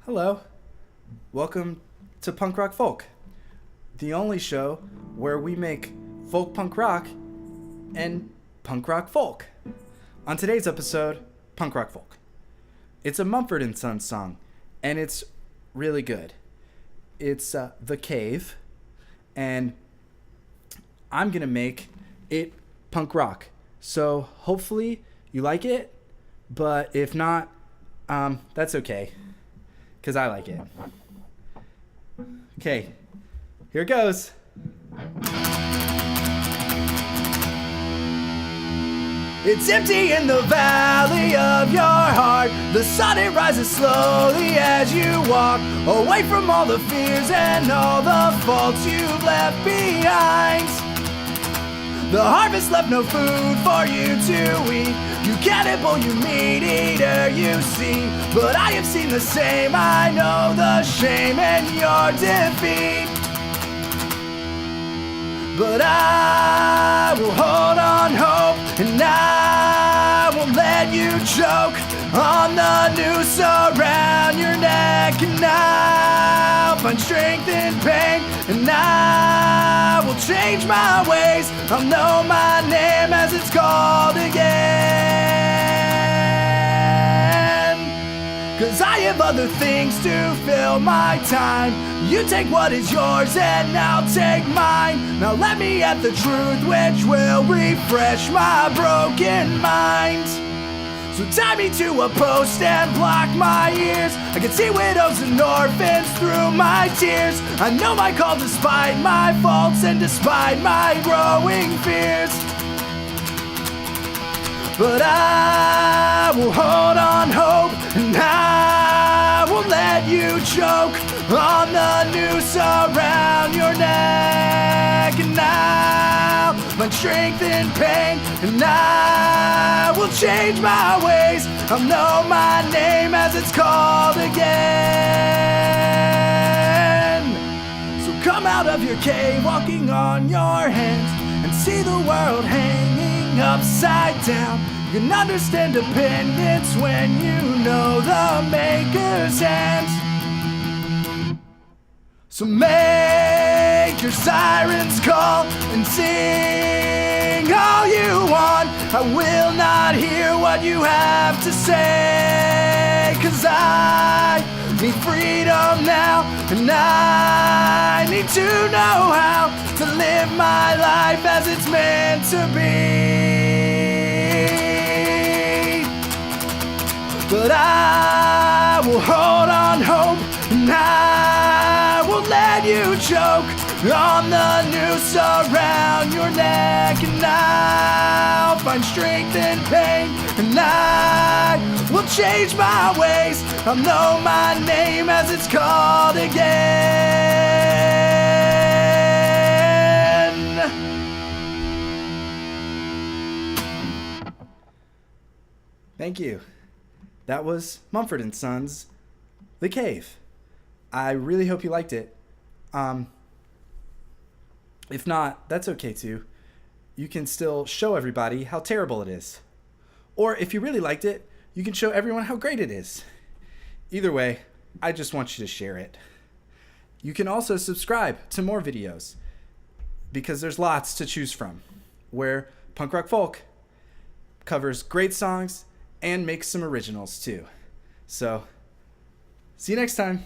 Hello. Welcome to Punk Rock Folk, the only show where we make folk punk rock and punk rock folk. On today's episode, Punk Rock Folk. It's a Mumford and Sons song, and it's really good. It's The Cave, and I'm going to make it punk rock. So hopefully you like it, but if not, that's okay, because I like it. Okay, here it goes. It's empty in the valley of your heart. The sun, it rises slowly as you walk away from all the fears and all the faults you've left behind. The harvest left no food for you to eat. You cannibal, you meat eater, you see. But I have seen the same, I know the shame and your defeat. But I will hold on hope, and I won't let you choke on the noose around your neck. And I'll find strength in pain, and I will change my ways. I'll know my name as it's called again. 'Cause I have other things to fill my time. You take what is yours and I'll take mine. Now let me have the truth which will refresh my broken mind. So tie me to a post and block my ears. I can see widows and orphans through my tears. I know my call despite my faults and despite my growing fears. But I will hold on hope, and I won't let you choke on the noose around your neck. And I'll find strength in pain, and I will change my ways. I'll know my name as it's called again. So come out of your cave walking on your hands and see the world hanging upside down. You can understand dependence when you know the Maker's hands. So make your sirens call and sing all you want. I will not hear what you have to say, 'cause I need freedom now, and I need to know how to live my life as it's meant to be. But I will hold on hope, and I won't let you choke on the noose around your neck. And I'll find strength in pain, and I will change my ways. I'll know my name as it's called again. Thank you. That was Mumford and Sons, The Cave. I really hope you liked it. If not, that's okay too. You can still show everybody how terrible it is. Or if you really liked it, you can show everyone how great it is. Either way, I just want you to share it. You can also subscribe to more videos, because there's lots to choose from, where Punk Rock Folk covers great songs and makes some originals too. So, see you next time.